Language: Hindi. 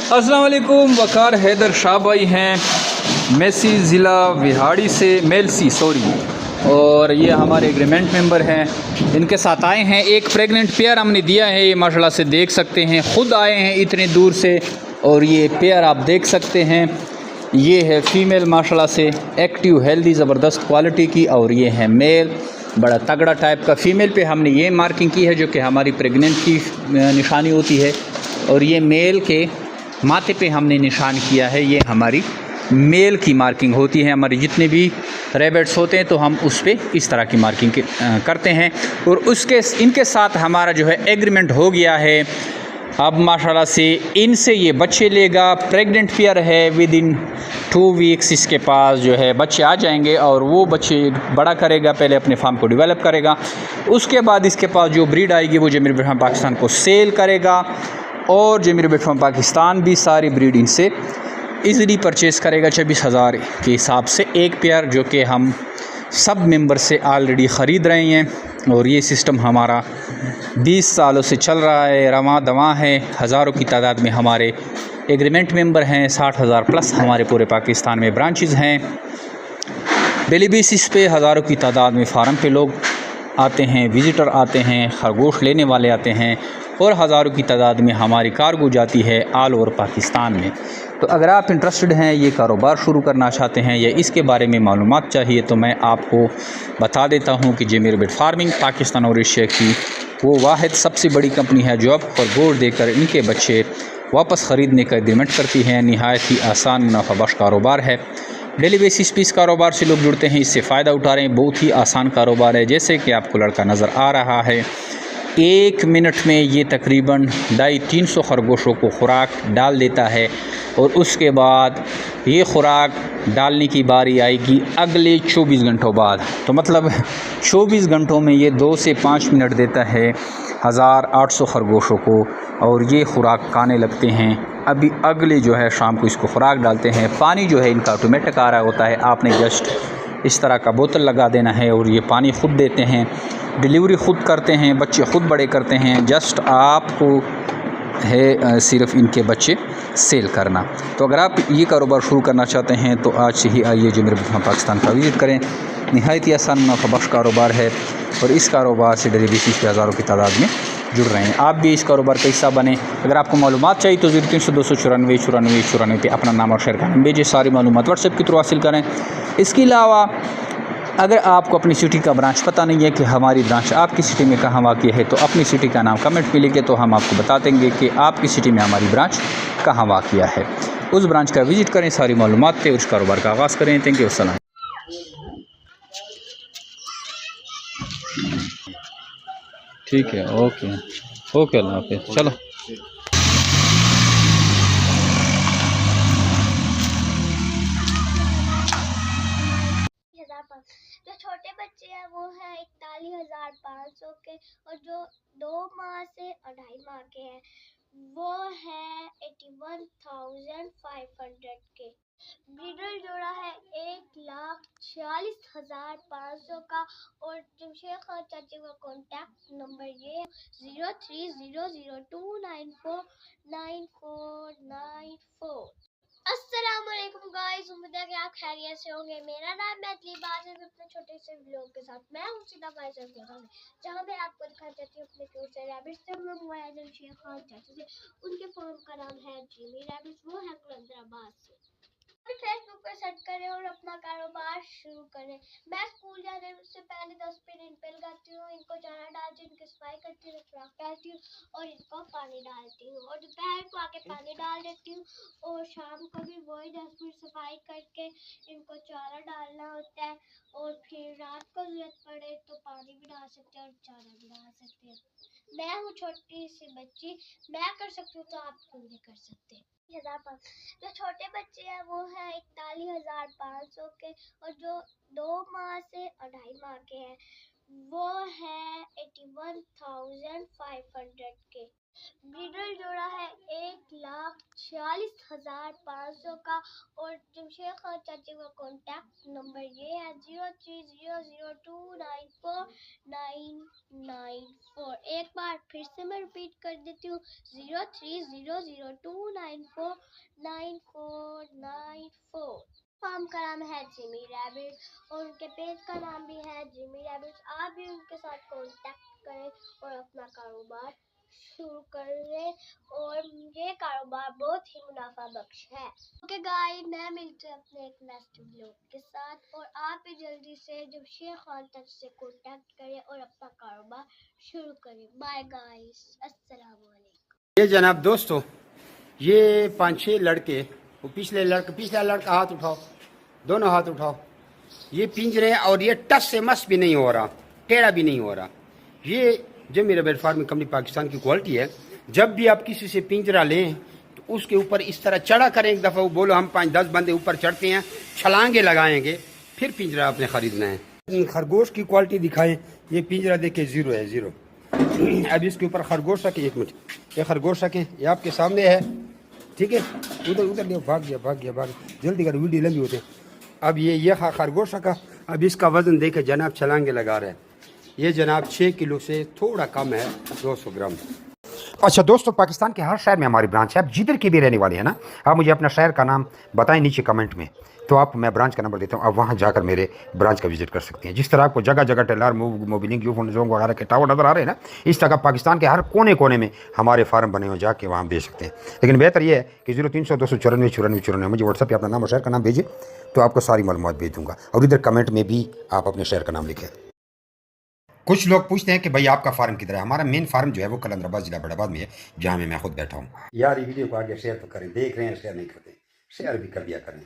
अस्सलाम वालेकुम। वकार हैदर शाह भाई हैं मेसी ज़िला विहाड़ी से, मेलसी सॉरी, और ये हमारे एग्रीमेंट मेंबर हैं। इनके साथ आए हैं, एक प्रेग्नेंट पेयर हमने दिया है, ये माशाल्लाह से देख सकते हैं, ख़ुद आए हैं इतने दूर से। और ये पेयर आप देख सकते हैं, ये है फ़ीमेल माशाल्लाह से एक्टिव हेल्दी ज़बरदस्त क्वालिटी की, और ये है मेल बड़ा तगड़ा टाइप का। फ़ीमेल पे हमने ये मार्किंग की है जो कि हमारी प्रेग्नेंट की निशानी होती है, और ये मेल के माथे पे हमने निशान किया है, ये हमारी मेल की मार्किंग होती है। हमारे जितने भी रैबिट्स होते हैं तो हम उस पर इस तरह की मार्किंग करते हैं। और उसके इनके साथ हमारा जो है एग्रीमेंट हो गया है। अब माशाल्लाह से इनसे ये बच्चे लेगा, प्रेग्नेंट पेयर है, विद इन 2 वीक्स इसके पास जो है बच्चे आ जाएंगे, और वो बच्चे बड़ा करेगा, पहले अपने फार्म को डेवलप करेगा, उसके बाद इसके पास जो ब्रीड आएगी वो जमीर बर्ड फार्म पाकिस्तान को सेल करेगा, और जमीर बर्ड फार्म पाकिस्तान भी सारी ब्रीड इनसे ईज़िली परचेज़ करेगा 24,000 के हिसाब से एक पेयर, जो कि हम सब मेंबर से ऑलरेडी ख़रीद रहे हैं। और ये सिस्टम हमारा 20 सालों से चल रहा है, रवां दवां है। हज़ारों की तादाद में हमारे एग्रीमेंट मेंबर हैं, 60,000 प्लस हमारे पूरे पाकिस्तान में ब्रांचेज़ हैं। डेली बेसिस पे हज़ारों की तादाद में फार्म पे लोग आते हैं, विज़िटर आते हैं, खरगोश लेने वाले आते हैं, और हज़ारों की तादाद में हमारी कार्गो जाती है ऑल ओवर पाकिस्तान में। तो अगर आप इंटरेस्टेड हैं, ये कारोबार शुरू करना चाहते हैं या इसके बारे में मालूमात चाहिए, तो मैं आपको बता देता हूँ कि जमीर बर्ड फार्मिंग पाकिस्तान और एशिया की वो वाहिद सबसे बड़ी कंपनी है जो अब खरगोश देकर इनके बच्चे वापस ख़रीदने का एग्रीमेंट करती है। नहायत ही आसान मुनाफा बख्श कारोबार है। डेली बेसिस पे इस कारोबार से लोग जुड़ते हैं, इससे फ़ायदा उठा रहे हैं। बहुत ही आसान कारोबार है, जैसे कि आपको लड़का नज़र आ रहा है। 1 मिनट में ये तकरीबन 250-300 खरगोशों को खुराक डाल देता है, और उसके बाद ये खुराक डालने की बारी आएगी अगले 24 घंटों बाद। तो मतलब 24 घंटों में ये 2 से 5 मिनट देता है 1800 खरगोशों को, और ये खुराक खाने लगते हैं। अभी अगले जो है शाम को इसको खुराक डालते हैं। पानी जो है इनका ऑटोमेटिक आ रहा होता है, आपने जस्ट इस तरह का बोतल लगा देना है, और ये पानी ख़ुद देते हैं। डिलीवरी ख़ुद करते हैं, बच्चे ख़ुद बड़े करते हैं, जस्ट आपको है सिर्फ इनके बच्चे सेल करना। तो अगर आप ये कारोबार शुरू करना चाहते हैं तो आज से ही आइए जमीर बर्ड फार्म पाकिस्तान का विज़िट करें। नहायत ही आसान मुनाफा बख्श कारोबार है, और इस कारोबार से डेली बेसिस पे हज़ारों की तादाद में जुड़ रहे हैं। आप भी इस कारोबार का हिस्सा बने। अगर आपको मालूमात चाहिए तो 0300 294 94 94 पे अपना नाम और शहर का नाम भेजें। सारी मालूमात व्हाट्सएप के थ्रू हासिल करें। इसके अलावा अगर आपको अपनी सिटी का ब्रांच पता नहीं है कि हमारी ब्रांच आपकी सिटी में कहाँ वाक़ई है, तो अपनी सिटी का नाम कमेंट में लिखे, तो हम आपको बता देंगे कि आपकी सिटी में हमारी ब्रांच कहाँ वाक़ई है। उस ब्रांच का विज़िट करें, सारी मालूमात पे उस कारोबार का आगाज़ करें। थैंक यू, अस्सलाम। ठीक है, ओके ओके, अल्लाह हाफ़िज़। चलो। जो छोटे बच्चे हैं वो है 41,500 के, और जो 2 माह से 2.5 माह के हैं वो है 81,500 के। ब्रीडर जोड़ा है 1,46,500 का। और जमशेद खान चाची का कॉन्टैक्ट नंबर ये है 030002949494। अस्सलामुअलैकुम गाइस, उम्मीद है कि आप खैरियत से होंगे। मेरा नाम मैथिली बात है, अपने छोटे से व्लॉग के साथ मैं हूं सीधा फाइजल के साथ, जहां मैं आपको दिखाना चाहती हूं अपने क्यूट से रैबिट से। हम लोग आए जमशेद खान चाची से, उनके फार्म का नाम है जिमी रैबिट, वो है कलंदराबाद से। फेसबुक पे सर्च करें और अपना कारोबार शुरू करें। मैं स्कूल जाने से पहले 10 मिनट इन पे लगाती हूँ, इनको चारा डालती हूँ, इनकी सफाई करती हूँ, खुराक डालती हूँ, और इनको पानी डालती हूँ, और दोपहर को आके पानी डाल देती हूँ, और शाम को भी वही 10 मिनट सफाई करके इनको चारा डालना होता है। और फिर रात को जरूरत पड़े तो पानी भी डाल सकते हैं और चारा भी डाल सकते हैं। मैं हूँ छोटी सी बच्ची, मैं कर सकती हूँ तो आप क्यों नहीं कर सकते। जो छोटे बच्चे हैं वो है 41,500 के, और जो 2 माह से 2.5 माह के हैं वो है 81,500 के। ब्रीडर जोड़ा है 46,500 का। और जमशेद खान चाची का कॉन्टैक्ट नंबर ये है 030002949994। एक बार फिर से मैं रिपीट कर देती हूँ 030002949494। फार्म का नाम है जिमी रैबिट और उनके पेज का नाम भी है जिमी रैबिट। आप भी उनके साथ कांटेक्ट करें और अपना कारोबार शुरू करें और ये कारोबार बहुत ही मुनाफा बख्श है। ओके गाइस, मैं मिलती हूँ अपने एक नेक्स्ट व्लॉग के साथ और आप भी जल्दी से जमशेद खान तक से कांटेक्ट करें और अपना कारोबार शुरू करें। बाय गाइस, अस्सलाम वालेकुम। ये जनाब दोस्तों, ये 5-6 लड़के, वो पिछला लड़का हाथ उठाओ, दोनों हाथ उठाओ। ये पिंजरे और ये टस से मस भी नहीं हो रहा, टेढ़ा भी नहीं हो रहा। ये जो मेरा बेड फार्मिंग कंपनी पाकिस्तान की क्वालिटी है। जब भी आप किसी से पिंजरा लें तो उसके ऊपर इस तरह चढ़ा करें, एक दफ़ा वो बोलो हम 5-10 बंदे ऊपर चढ़ते हैं, छलांगे लगाएंगे, फिर पिंजरा आपने ख़रीदना है। खरगोश की क्वालिटी दिखाएं। ये पिंजरा देखिए, ज़ीरो है, ज़ीरो। अब इसके ऊपर खरगोश रखें, एक मिनट, ये खरगोश रखें, ये आपके सामने है, ठीक है। उधर ले, भाग गया, जल्दी कर, वीडियो लंबी होते। अब ये खरगोश रखा। अब इसका वज़न देखे जनाब, छलांगे लगा रहे हैं। ये जनाब 6 किलो से थोड़ा कम है, 200 ग्राम। अच्छा दोस्तों, पाकिस्तान के हर शहर में हमारी ब्रांच है। आप जिधर के भी रहने वाले हैं ना, आप मुझे अपना शहर का नाम बताएं नीचे कमेंट में, तो आप मैं ब्रांच का नंबर देता हूँ, आप वहाँ जाकर मेरे ब्रांच का विजिट कर सकते हैं। जिस तरह आपको जगह जगह टेलर मोबिलिंग यूफोन जोंग वगैरह के टावर नज़र आ रहे हैं ना, इस तरह पाकिस्तान के हर कोने कोने में हमारे फार्म बने हुए, जाके वहाँ बेच सकते हैं। लेकिन बेहतर ये है कि 0300-294-9494 मुझे व्हाट्सएप पर अपना नाम और शहर का नाम भेजिए, तो आपको सारी मालूमात भेज दूँगा। और इधर कमेंट में भी आप अपने शहर का नाम लिखें। कुछ लोग पूछते हैं कि भाई आपका फार्म किधर है। हमारा मेन फार्म जो है वो कलंदराबाद जिला बड़ाबाद में है, जहाँ मैं खुद बैठा हूँ। यार ये वीडियो को आगे शेयर तो करें, देख रहे हैं शेयर नहीं करते, शेयर भी कर दिया करें।